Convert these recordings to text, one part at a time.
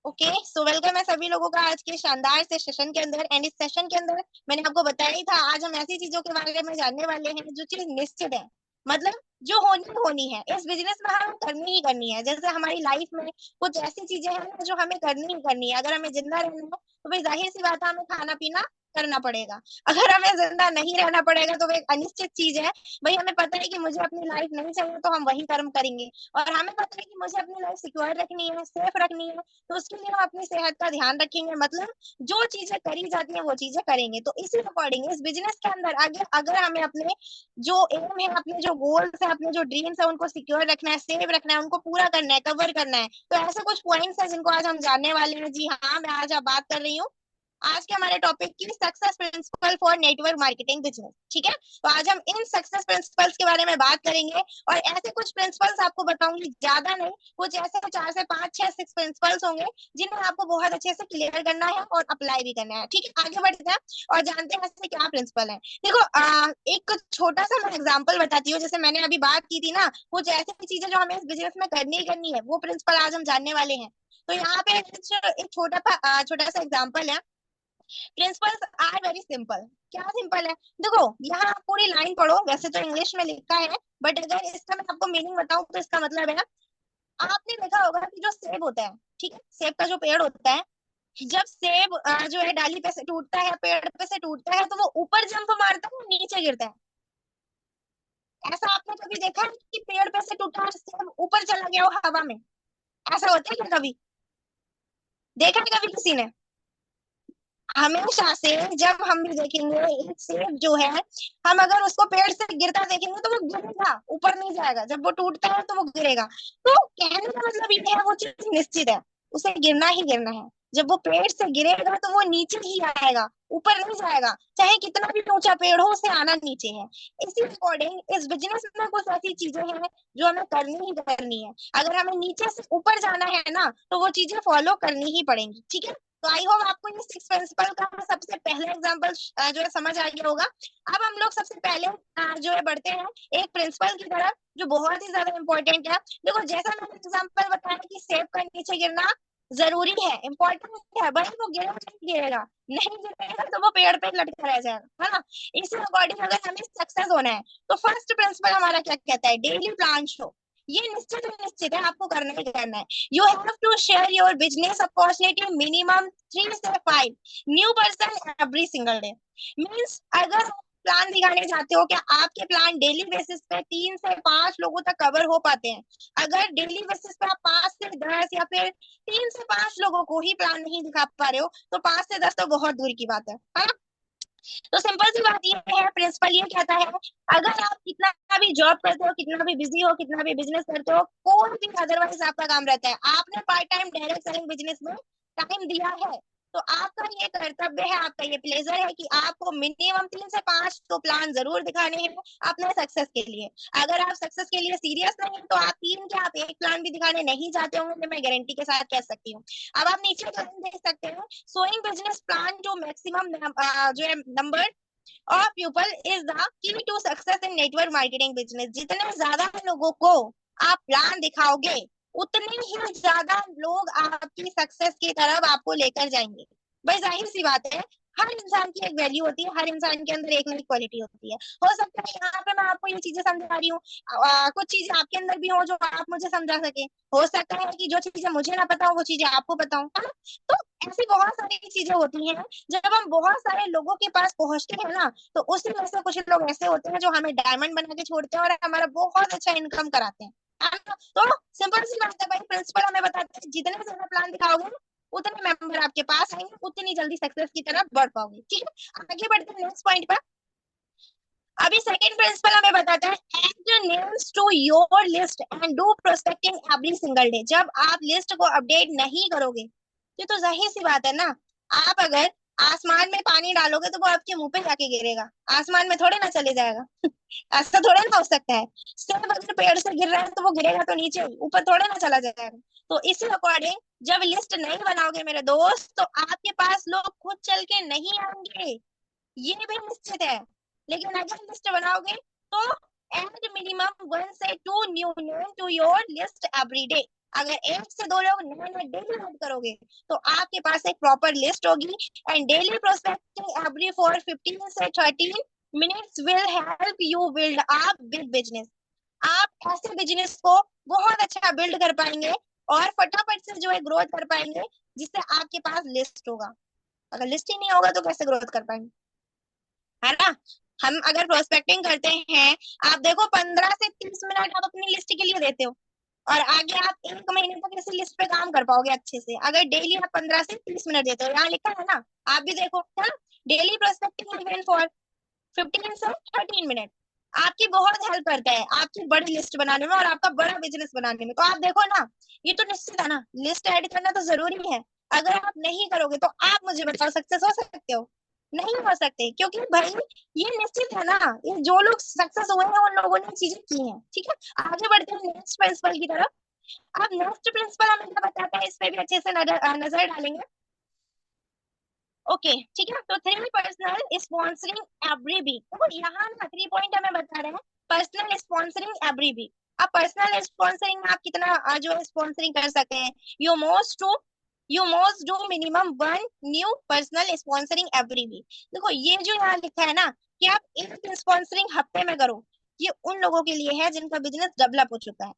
Okay, so welcome है सभी लोगों का आज के शानदार से सेशन के अंदर। एंड इस सेशन के अंदर मैंने आपको बताया ही था, आज हम ऐसी चीजों के बारे में जानने वाले हैं जो चीज निश्चित है, मतलब जो होनी होनी है इस बिजनेस में, हमें करनी ही करनी है। जैसे हमारी लाइफ में कुछ ऐसी चीजें हैं ना जो हमें करनी ही करनी है। अगर हमें जिंदा रहना है तो भाई जाहिर सी बात है, हमें खाना पीना करना पड़ेगा। अगर हमें जिंदा नहीं रहना पड़ेगा तो वो एक अनिश्चित चीज है। भाई हमें पता है कि मुझे अपनी लाइफ नहीं चाहिए तो हम वही कर्म करेंगे, और हमें पता है कि मुझे अपनी लाइफ सिक्योर रखनी है, सेफ रखनी है, तो उसके लिए हम अपनी सेहत का ध्यान रखेंगे। मतलब जो चीजें करी जाती हैं वो चीजें करेंगे। तो इसी अकॉर्डिंग इस बिजनेस के अंदर आगे अगर हमें अपने जो एम है, अपने जो गोल्स है, अपने जो ड्रीम्स है, उनको सिक्योर रखना है, सेव रखना है, उनको पूरा करना है, कवर करना है, तो ऐसे कुछ पॉइंट्स है जिनको आज हम जानने वाले हैं। जी हाँ, मैं आज बात कर रही हूँ आज के हमारे टॉपिक की success principle for network marketing business. ठीक है, तो आज हम इन सक्सेस प्रिंसिपल्स के बारे में बात करेंगे, और ऐसे कुछ प्रिंसिपल्स आपको बताऊंगी, ज्यादा नहीं, कुछ ऐसे 4 से 5 6 प्रिंसिपल्स होंगे जिन्हें आपको बहुत अच्छे से क्लियर करना है और अप्लाई भी करना है। ठीक है, आगे बढ़ते हैं और जानते हैं ऐसे क्या प्रिंसिपल है। देखो, एक छोटा सा मैं एग्जाम्पल बताती हूँ। जैसे मैंने अभी बात की थी ना, कुछ ऐसी चीजें जो हमें इस बिजनेस में करनी ही करनी है, वो प्रिंसिपल आज हम जानने वाले हैं। तो यहाँ पे एक छोटा सा एग्जाम्पल है। Principles are very simple. क्या सिंपल है? देखो, यहाँ आप पूरी लाइन पढ़ो, वैसे तो इंग्लिश में लिखा है, बट अगर इसका मैं आपको मीनिंग बताऊं तो इसका मतलब है, आपने देखा होगा कि जो सेब होता है, ठीक है, सेब का जो पेड़ होता है, जब सेब जो है डाली पे से टूटता है, पेड़ पे से टूटता है, तो वो ऊपर जंप मारता है, नीचे गिरता है। ऐसा आपने कभी देखा है कि पेड़ पे से टूटा और सेब ऊपर चला गया हो हवा में? ऐसा होता है क्या कभी? देखा है कभी किसी ने? हमेशा से जब हम भी देखेंगे एक सेब जो है, हम अगर उसको पेड़ से गिरता देखेंगे तो वो गिरेगा, ऊपर नहीं जाएगा। जब वो टूटता है तो वो गिरेगा। तो कहने का मतलब ये है, वो चीज निश्चित है, उसे गिरना ही गिरना है। जब वो पेड़ से गिरेगा तो वो नीचे ही आएगा, ऊपर नहीं जाएगा। चाहे कितना भी ऊंचा पेड़ हो, उसे आना नीचे है। इसी अकॉर्डिंग इस बिजनेस में कुछ ऐसी चीजें हैं जो हमें करनी ही करनी है। अगर हमें नीचे से ऊपर जाना है ना, तो वो चीजें फॉलो करनी ही पड़ेंगी। ठीक है, तो आई होप आपको ये 6 प्रिंसिपल का सबसे पहला एग्जांपल जो है समझ आ गया होगा। अब हम लोग सबसे पहले जो है बढ़ते हैं एक प्रिंसिपल की तरफ जो बहुत ही ज्यादा इंपॉर्टेंट है। देखो, जैसा मैंने एग्जांपल बताया कि सेब का नीचे गिरना जरूरी है, इंपॉर्टेंट है, भाई वो गिरेगा नहीं गिरेगा, नहीं गिरेगा तो वो पेड़ पे लटका रह जाएगा, है ना। इसी अकॉर्डिंग अगर हमें सक्सेस होना है तो फर्स्ट प्रिंसिपल हमारा क्या कहता है? Daily plan show. ये निश्चित है, आपको करना ही करना है। You have to share your business opportunity minimum 3 से 5 new person every single day. Means अगर आप प्लान दिखाने चाहते हो कि आपके प्लान डेली बेसिस पे 3 से 5 लोगों तक कवर हो पाते हैं, अगर डेली बेसिस पे आप 5 से 10 या फिर 3 से 5 लोगों को ही प्लान नहीं दिखा पा रहे हो, तो 5 से 10 तो बहुत दूर की बात है ना। तो सिंपल सी बात ये है, प्रिंसिपल ये कहता है, अगर आप कितना भी जॉब करते हो, कितना भी बिजी हो, कितना भी बिजनेस करते हो, कोई भी अदरवाइज आपका काम रहता है, आपने part time direct selling business में टाइम दिया है, तो आपका ये कर्तव्य है, आपका ये प्लेजर है कि आपको मिनिमम 3 से 5 तो प्लान जरूर दिखाने हैं अपने सक्सेस के लिए। अगर आप सक्सेस के लिए सीरियस नहीं है तो आप 3 क्या आप एक प्लान भी दिखाने नहीं चाहते होंगे, मैं गारंटी के साथ कह सकती हूँ। अब आप नीचे लाइन देख सकते हैं, showing business plan to maximum जो है नंबर और people is the key to success in network marketing business. जितने ज्यादा लोगों को आप प्लान दिखाओगे, उतने ही ज्यादा लोग आपकी सक्सेस की तरफ आपको लेकर जाएंगे। भाई जाहिर सी बात है, हर इंसान की एक वैल्यू होती है, हर इंसान के अंदर एक ना एक क्वालिटी होती है। हो सकता है यहाँ पे मैं आपको ये चीजें समझा रही हूँ, कुछ चीजें आपके अंदर भी हो जो आप मुझे समझा सके। हो सकता है कि जो चीजें मुझे ना पता हो वो चीजें आपको पता हो, है ना। तो ऐसी बहुत सारी चीजें होती हैं, जब हम बहुत सारे लोगों के पास पहुंचते हैं ना, तो उसी में से कुछ लोग ऐसे होते हैं जो हमें डायमंड बना के छोड़ते हैं और हमारा बहुत अच्छा इनकम कराते हैं, है ना। तो सिंपल सी बात है भाई, प्रिंसिपल हमें बताते हैं जितने ज्यादा प्लान दिखाओगे उतने मेंबर आपके पास आएंगे, उतनी जल्दी सक्सेस की तरफ बढ़ पाओगे। ठीक है, आगे बढ़ते हैं नेक्स्ट पॉइंट पर। अभी सेकंड प्रिंसिपल हमें बताता है, add names to your list and do prospecting every single day। जब आप लिस्ट को अपडेट नहीं करोगे, ये तो जाहिर सी बात है ना, आप अगर आसमान में पानी डालोगे तो वो आपके मुंह पे जाके गिरेगा, आसमान में थोड़े ना चले जाएगा। ऐसा थोड़े ना हो सकता है। सेब अगर पेड़ से गिर रहा है तो वो गिरेगा तो नीचे, ऊपर थोड़े ना चला जाएगा। तो इसी अकॉर्डिंग जब लिस्ट नहीं बनाओगे मेरे दोस्त, तो आपके पास लोग खुद चल के नहीं आएंगे, ये भी निश्चित है। लेकिन अगर लिस्ट बनाओगे तो ऐड मिनिमम 1 से 2 new name to your list every day. अगर एक से दो लोग नए नए डेली ऐड करोगे तो आपके पास एक प्रॉपर लिस्ट होगी। And daily prospecting every for 15 से 13 minutes will help you build a big business. आप ऐसे बिजनेस को बहुत अच्छा बिल्ड कर पाएंगे और फटाफट से जो है ग्रोथ कर पाएंगे, जिससे आपके पास लिस्ट होगा। अगर लिस्ट ही नहीं होगा तो कैसे ग्रोथ कर पाएंगे, है ना। हम अगर प्रोस्पेक्टिंग करते हैं, आप देखो 15 से 30 मिनट आप अपनी लिस्ट के लिए देते हो, और आगे आप 1 महीने तक इसी लिस्ट पे काम कर पाओगे अच्छे से, अगर डेली आप 15 से 30 मिनट देते हो। यहाँ लिखा है ना, आप भी देखो, है ना। डेली प्रोस्पेक्टिंग इवेंट फॉर 15 से 13 मिनट आपकी बहुत हेल्प करता है आपकी बड़ी लिस्ट बनाने में और आपका बड़ा बिजनेस बनाने में। तो आप देखो ना, ये तो निश्चित है ना, लिस्ट ऐड करना तो जरूरी है। अगर आप नहीं करोगे तो आप मुझे बताओ सक्सेस हो सकते हो? नहीं हो सकते, क्योंकि भाई ये निश्चित है ना, ये जो लोग सक्सेस हुए हैं उन लोगों ने चीजें की हैं। ठीक है, आगे बढ़ते हैं नेक्स्ट प्रिंसिपल की तरफ। अब नेक्स्ट प्रिंसिपल हमें क्या बताता है, इस पे भी अच्छे से नजर डालेंगे। ओके ठीक है, तो three personal sponsoring every week. तो यहाँ ना 3 पॉइंट हमें बता रहे हैं, पर्सनल स्पॉन्सरिंग एवरी वीक। अब पर्सनल स्पॉन्सरिंग में आप कितना जो है स्पॉन्सरिंग कर सकते हैं, you must to you must do minimum 1 new personal sponsoring every week. देखो ये जो यहाँ लिखा है ना, कि आप एक स्पॉन्सरिंग हफ्ते में करो, ये उन लोगों के लिए है जिनका बिजनेस डेवलप हो चुका है,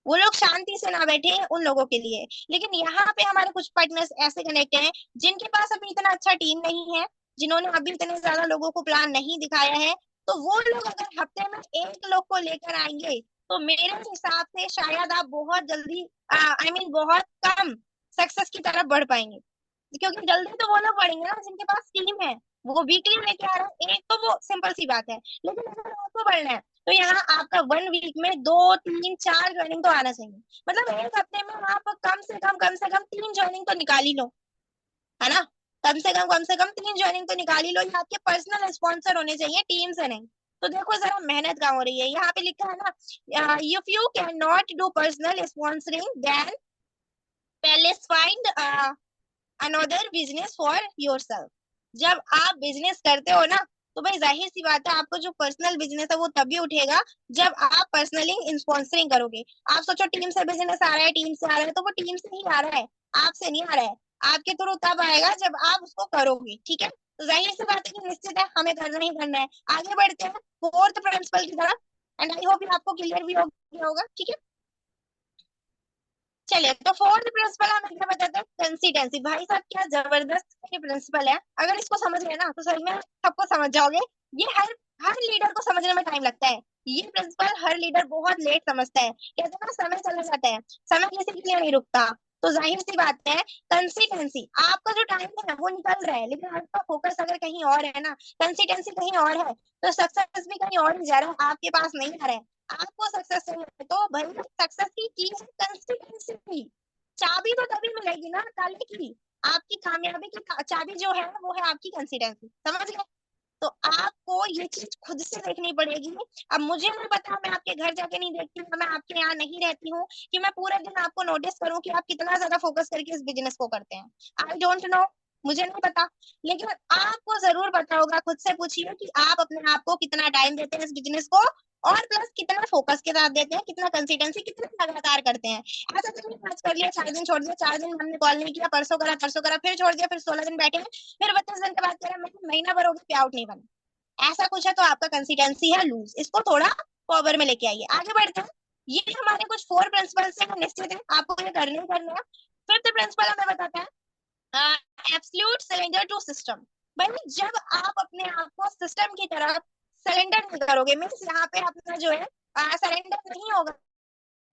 वो लोग शांति से ना बैठे हैं, उन लोगों के लिए। लेकिन यहाँ पे हमारे कुछ पार्टनर्स ऐसे कनेक्ट हैं जिनके पास अभी इतना अच्छा टीम नहीं है, जिन्होंने अभी इतने ज्यादा लोगों को प्लान नहीं दिखाया है। तो वो लोग अगर हफ्ते में एक लोग को लेकर आएंगे तो मेरे हिसाब से शायद आप बहुत जल्दी, आई मीन बहुत कम सक्सेस की तरफ बढ़ पाएंगे। क्योंकि जल्दी तो वो लोग बढ़ेंगे ना जिनके पास टीम है, वो वीकली लेके आ रहे हैं एक, तो वो सिंपल सी बात है। लेकिन अगर आपको बढ़ना है तो यहाँ आपका 1 वीक में 2 3 4 ज्वाइनिंग तो आना चाहिए। मतलब एक हफ्ते में आप कम से कम 3 ज्वाइनिंग तो निकाल ही लो, है ना। कम से कम 3 ज्वाइनिंग तो निकाल ही लो, ये आपके पर्सनल स्पॉन्सर होने चाहिए, टीम से नहीं। तो देखो जरा मेहनत कहाँ हो रही है, यहाँ पे लिखा है ना, if you can not do personal sponsoring then पहले find another business for yourself. जब आप बिजनेस करते हो ना, तो भाई जाहिर सी बात है आपको जो पर्सनल बिजनेस है वो तभी उठेगा जब आप पर्सनली स्पॉन्सरिंग करोगे। आप सोचो टीम से बिजनेस आ रहा है, टीम से आ रहा है, तो वो टीम से ही आ रहा है, आपसे नहीं आ रहा है। आपके थ्रू तब आएगा जब आप उसको करोगे, ठीक है। तो जाहिर सी बात है कि निश्चित है हमें करना ही करना है। आगे बढ़ते हैं फोर्थ प्रिंसिपल की तरफ, एंड आई होप आपको क्लियर भी हो गया होगा, ठीक है। चलिए, तो फोर्थ प्रिंसिपल हमें क्या बताता है, कंसिस्टेंसी। भाई साहब क्या जबरदस्त ये प्रिंसिपल है, अगर इसको समझ गए ना तो सही में सबको समझ जाओगे। ये हर हर लीडर को समझने में टाइम लगता है, ये प्रिंसिपल हर लीडर बहुत लेट समझता है। कहते हैं ना समय चला जाता है, समय किसी के लिए नहीं रुकता। तो जाहिर सी बात है, कंसिस्टेंसी, आपका जो टाइम है वो निकल रहा है लेकिन आपका फोकस अगर कहीं और है ना, कंसिस्टेंसी कहीं और है, तो सक्सेस भी कहीं और ही जा रहा है, आपके पास नहीं आ रहा है। आपको सक्सेस चाहिए तो भाई सक्सेस की है कंसिस्टेंसी। चाबी तो तभी मिलेगी ना ताले की, आपकी कामयाबी की चाबी जो है वो है आपकी कंसिस्टेंसी, समझ गए। तो आपको ये चीज खुद से देखनी पड़ेगी। अब मुझे नहीं पता, मैं आपके घर जाके नहीं देखती हूँ, मैं आपके यहाँ नहीं रहती हूँ कि मैं पूरा दिन आपको नोटिस करूँ कि आप कितना ज्यादा फोकस करके इस बिजनेस को करते हैं। आई डोंट नो, मुझे नहीं पता। लेकिन आपको जरूर पता होगा, खुद से पूछिए कि आप अपने आप को कितना टाइम देते हैं इस बिजनेस को, और प्लस कितना फोकस के साथ देते हैं, कितना कंसिस्टेंसी, कितना लगातार करते हैं। ऐसा तो नहीं आज कर लिया 4 दिन छोड़ दिया, 4 दिन हमने कॉल नहीं किया, परसों करा फिर छोड़ दिया, फिर 16 दिन बैठे हैं, फिर 32 दिन के बाद कह रहा मैं महीना भर हो गया पे आउट नहीं बना। ऐसा कुछ है तो आपका कंसिस्टेंसी है लूज, इसको थोड़ा पावर में लेके आइए। आगे बढ़ते हैं, ये हमारे कुछ 4 प्रिंसिपल्स हैं, निश्चित है आपको ये करने ही करने हैं। फिफ्थ प्रिंसिपल हमें बताते हैं एब्सोल्यूट सरेंडर टू सिस्टम। भाई जब आप अपने आप को सिस्टम की तरफ सरेंडर नहीं करोगे, मीन्स यहाँ पे अपना जो है सरेंडर नहीं होगा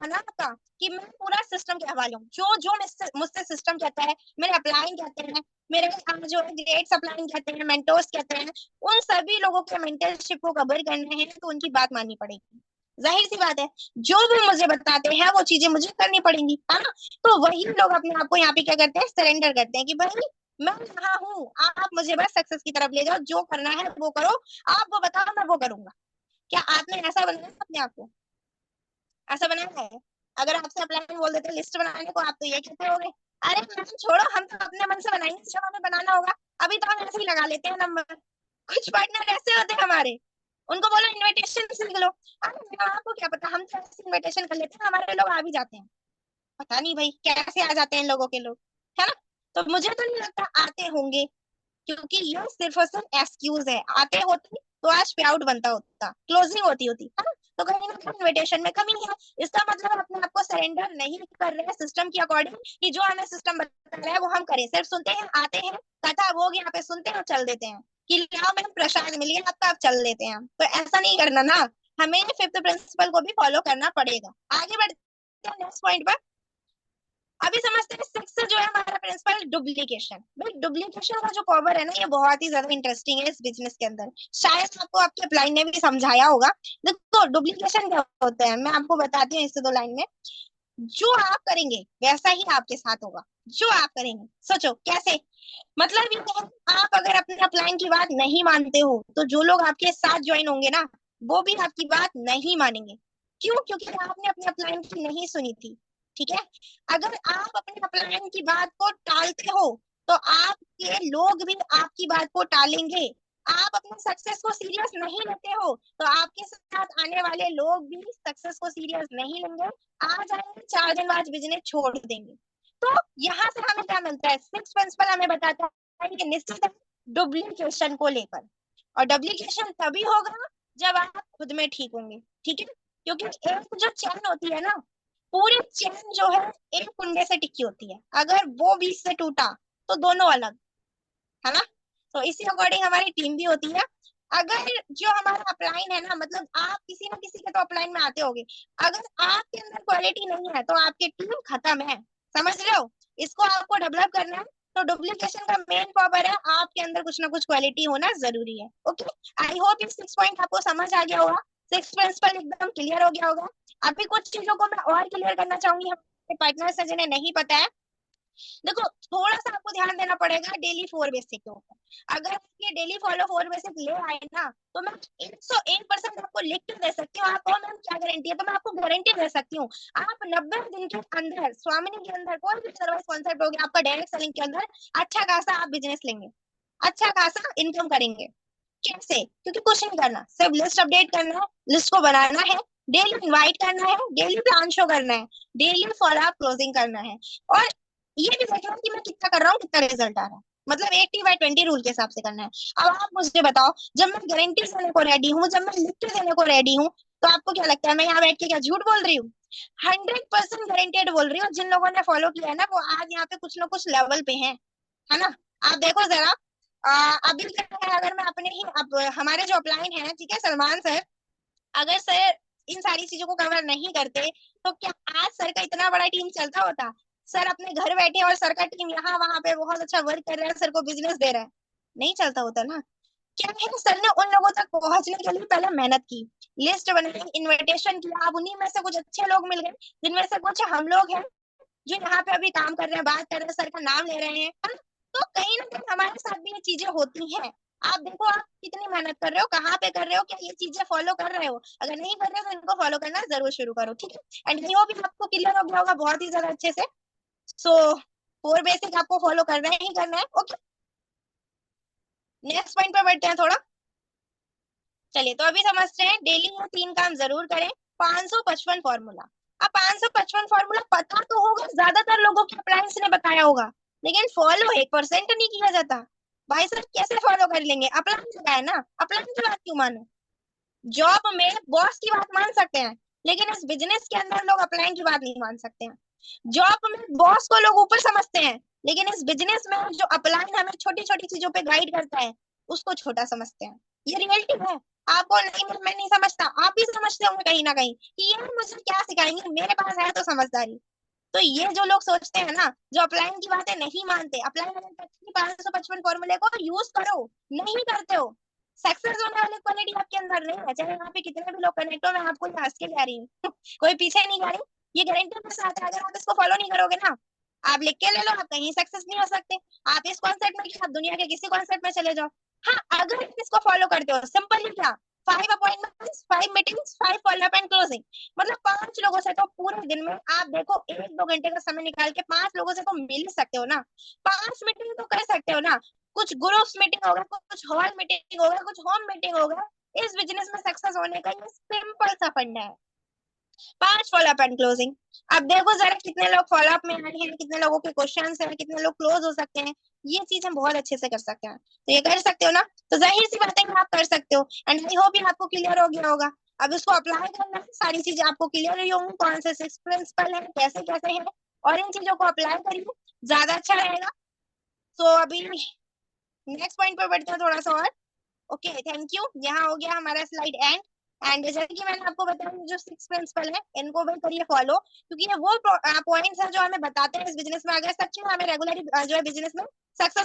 ना आपका, कि मैं पूरा सिस्टम के हवाले हूँ, जो जो मुझसे मुझसे सिस्टम कहता है, मेरे अपलाइन कहते हैं, मेरे जो है ग्रेड्स अपलाइन कहते हैं, मेंटोर्स कहते हैं, उन सभी लोगों के मेंटरशिप को कवर करने हैं तो उनकी बात माननी पड़ेगी। जाहिर सी बात है, जो वो मुझे बताते हैं वो चीजें मुझे करनी पड़ेंगी, है ना। तो वही लोग अपने आप को यहाँ पे क्या करते हैं, सरेंडर करते हैं कि भाई मैं यहाँ हूँ, आप मुझे बस सक्सेस की तरफ ले जाओ, जो करना है वो करो, आप वो बताओ मैं वो करूंगा। क्या आपने ऐसा बनाया अपने आप को? ऐसा बनाया है? अगर आपसे अप्लाई बोल देते लिस्ट बनाने को, आप तो ये कहते होगे अरे मैम छोड़ो, हम तो अपने मन से बनाएंगे जो हमें बनाना होगा, अभी तो हम ऐसे ही लगा लेते हैं नंबर। कुछ पार्टनर ऐसे होते हैं हमारे, उनको बोलो इनविटेशन लिख लो, अरे मैम आपको क्या पता, हम तो ऐसे इनविटेशन कर लेते हैं, हमारे लोग आ भी जाते हैं। पता नहीं भाई कैसे आ जाते हैं इन लोगों के लोग, है ना। तो मुझे तो नहीं लगता आते होंगे, क्योंकि ये सिर्फ और सिर्फ एक्सक्यूज है। आते होते तो आज पे आउट बनता होता, क्लोजिंग होती होती, है ना। तो कहीं ना कहीं इन्विटेशन में कमी है। इसका मतलब अपने आप को सरेंडर नहीं कर रहे हैं सिस्टम के अकॉर्डिंग, कि जो हमें सिस्टम बता रहा है वो हम करें। सिर्फ सुनते हैं, आते हैं, कथा भोग यहाँ पे सुनते हैं और चल देते हैं, कि लाओ मैम प्रसाद मिल गया आपका, आप चल देते हैं। तो ऐसा नहीं करना ना, हमें फिफ्थ प्रिंसिपल को भी फॉलो करना पड़ेगा। आगे बढ़ते हैं नेक्स्ट पॉइंट पर। अभी समझते हैं सिक्स जो है हमारा प्रिंसिपल, डुप्लीकेशन। भाई डुप्लीकेशन का जो पावर है ना, ये बहुत ही ज्यादा इंटरेस्टिंग है इस बिजनेस के अंदर। शायद आपको आपके अपलाइन ने भी समझाया होगा। देखो डुप्लीकेशन क्या होता है, मैं आपको बताती हूँ इससे दो लाइन में। जो आप करेंगे वैसा ही आपके साथ होगा। जो आप करेंगे, सोचो कैसे। मतलब ये है, आप अगर अपने अपलाइन की बात नहीं मानते हो, तो जो लोग आपके साथ ज्वाइन होंगे ना, वो भी आपकी बात नहीं मानेंगे। क्यों? क्योंकि आपने अपने अपलाइन की नहीं सुनी थी। ठीक है। अगर आप अपने अपलाइन की बात को टालते हो, तो आपके लोग भी आपकी बात को टालेंगे। आप अपने सक्सेस को सीरियस नहीं लेते हो, तो आपके साथ आने वाले लोग भी सक्सेस को सीरियस नहीं लेंगे। आ जाएंगे, 4 दिन बाद बिजनेस छोड़ देंगे। तो यहाँ से हमें क्या मिलता है, सिक्स प्रिंसिपल हमें बताता है कि निश्चित डुप्लीकेशन को लेकर। और डुप्लीकेशन तभी होगा जब आप खुद में ठीक होंगे। ठीक है। क्योंकि एक जो चैन होती है ना, पूरी चैन जो है एक कुंडे से टिकी होती है। अगर वो बीच से टूटा तो दोनों अलग, है ना। तो इसी अकॉर्डिंग हमारी टीम भी होती है। अगर जो हमारा अपलाइन है ना, मतलब आप किसी ना किसी के तो अपलाइन में आते होगे, अगर आपके अंदर क्वालिटी नहीं है तो आपकी टीम खत्म है। समझ रहे हो? इसको आपको डेवलप करना है। तो डुप्लीकेशन का मेन पावर है आपके अंदर कुछ ना कुछ क्वालिटी होना जरूरी है। ओके। आई होप ये 6 पॉइंट आपको समझ आ गया होगा। सिक्स प्रिंसिपल एकदम क्लियर हो गया होगा। अभी कुछ चीजों को मैं और क्लियर करना चाहूंगी हमारे पार्टनर्स है जिन्हें नहीं पता है। देखो थोड़ा सा आपको ध्यान देना पड़ेगा डेली 4 बेसिक के ऊपर। अगर आप ये डेली फॉलो 4 बेसिक ले आए ना, तो मैं 101% आपको लिख के दे सकती हूँ। आपको मैम क्या गारंटी है, तो मैं आपको गारंटी दे सकती हूँ। आप 90 दिन के अंदर स्वामिनी के अंदर कोई भी सर्विस कॉन्सेप्ट हो गया आपका डायरेक्ट सेलिंग के अंदर, अच्छा खासा आप बिजनेस लेंगे, अच्छा खासा इनकम करेंगे। कैसे? क्योंकि कुछ नहीं करना, सिर्फ लिस्ट अपडेट करना है, लिस्ट को बनाना है, डेली इनवाइट करना है, डेली प्लान शो करना है, डेली फॉलो अप क्लोजिंग करना है। और ये भी देखना है कि मैं कितना कर रहा हूँ, कितना रिजल्ट आ रहा है। मतलब 80/20 रूल के हिसाब से करना है। अब आप मुझे बताओ, जब मैं गारंटी देने को रेडी हूँ, जब मैं लिख के देने को रेडी हूँ, तो आपको क्या लगता है मैं यहाँ बैठ के क्या झूठ बोल रही हूँ? 100% गारंटेड बोल रही हूँ। जिन लोगों ने फॉलो किया है ना, वो आज यहाँ पे कुछ ना कुछ लेवल पे हैं, है ना। आप देखो जरा। अभी क्या है, अगर मैं अपने ही अब हमारे जो अपलाइन है, ठीक है, सलमान सर, अगर सर इन सारी चीजों को कवर नहीं करते, तो क्या आज सर का इतना बड़ा टीम चलता होता? सर अपने घर बैठे और सर का टीम यहाँ वहां पे बहुत अच्छा वर्क कर रहा है, सर को बिजनेस दे रहा है, नहीं चलता होता ना। क्या है, सर ने उन लोगों तक पहुंचने के लिए पहले मेहनत की, लिस्ट बनाई, इनविटेशन किया। अब उन्हीं में से कुछ अच्छे लोग मिल गए, जिनमें से कुछ हम लोग हैं जो यहाँ पे अभी काम कर रहे हैं, बात कर रहे हैं, सर का नाम ले रहे हैं, है ना? तो कहीं ना कहीं हमारे साथ भी ये चीजें होती हैं। आप देखो आप कितनी मेहनत कर रहे हो, कहाँ पे कर रहे हो, क्या ये चीजें फॉलो कर रहे हो? अगर नहीं कर रहे हो तो इनको फॉलो करना जरूर शुरू करो। ठीक है। एंड ये भी आपको क्लियर हो गया होगा बहुत ही ज्यादा अच्छे से। सो 4 बेसिक आपको फॉलो करना ही करना है। ओके। नेक्स्ट पॉइंट पे बढ़ते हैं थोड़ा। चलिए तो अभी समझते हैं डेली ये 3 काम जरूर करें। 555 फॉर्मूला। अब 555 फॉर्मूला पता तो होगा, ज्यादातर लोगों के अप्लायंस ने बताया होगा, लेकिन फॉलो 1% नहीं किया जाता। भाई सर कैसे फॉलो कर लेंगे? अप्लायंस का है ना, अप्लायंस की बात क्यों मानो? जॉब में बॉस की बात मान सकते हैं, लेकिन इस बिजनेस के अंदर लोग अपलाइन की बात नहीं मान सकते हैं। जॉब में बॉस को लोग ऊपर समझते हैं, लेकिन इस बिजनेस में जो अपलाइन हमें छोटी छोटी चीजों पे गाइड करता है, उसको छोटा समझते हैं। ये रियलिटी है। आपको नहीं, मैं नहीं समझता, आप भी समझते होंगे कहीं ना कहीं कि ये मुझे क्या सिखाएंगे, मेरे पास है तो समझदारी। तो ये जो लोग सोचते हैं ना, जो अपलाइन की बातें नहीं मानते, अपलाइन 555 फॉर्मूले को यूज करो, नहीं करते हो, सक्सेस होने वाली क्वालिटी आपके अंदर नहीं है। चाहे यहाँ पे कितने भी लोग कनेक्ट हो, मैं आपको ये हंस के कह रही हूँ कोई पीछे नहीं जा रही। ये गारंटी के साथ है, अगर आप इसको फॉलो नहीं करोगे ना, आप लिख के ले लो, आप कहीं सक्सेस नहीं हो सकते। आप इस कॉन्सेप्ट में क्या, आप दुनिया के किसी कॉन्सेप्ट में चले जाओ। हाँ, अगर आप इसको फॉलो करते हो, सिंपली क्या, 5 appointments, 5 meetings, 5 follow up and closing. मतलब 5 लोगों से तो पूरे दिन में आप देखो 1-2 घंटे का समय निकाल के 5 लोगों से तो मिल ही सकते हो ना। 5 मीटिंग तो कर सकते हो ना। कुछ ग्रुप्स मीटिंग होगा, कुछ हॉल मीटिंग होगा, कुछ होम मीटिंग होगा। इस बिजनेस में सक्सेस होने का ये सिंपल सा फंडा है। पांच फॉलोअप एंड क्लोजिंग। अब देखो जरा कितने लोग फॉलोअप में आए हैं, कितने लोगों के क्वेश्चन हैं, कितने लोग क्लोज हो सकते हैं। ये चीज हम बहुत अच्छे से कर सकते हैं, तो ये कर सकते हो ना, तो जाहिर सी बात है कि आप कर सकते हो। एंड आई होप ये आपको क्लियर हो गया होगा। अब इसको अप्लाई करना है, सारी चीजें आपको क्लियर हुई होंगी, कौन से सिक्स प्रिंसिपल है, कैसे कैसे है, और इन चीजों को अप्लाई करिए, ज्यादा अच्छा रहेगा। तो अभी नेक्स्ट पॉइंट पर बढ़ते हैं थोड़ा सा और। ओके थैंक यू, यहाँ हो गया हमारा स्लाइड एंड। एंड जैसे कि मैंने आपको बताया, जो सिक्स प्रिंसिपल है इनको भी करिए फॉलो, क्योंकि ये वो पॉइंट्स है जो हमें बताते हैं इस बिजनेस में अगर सच में हमें रेगुलरली जो है बिजनेस में सक्सेस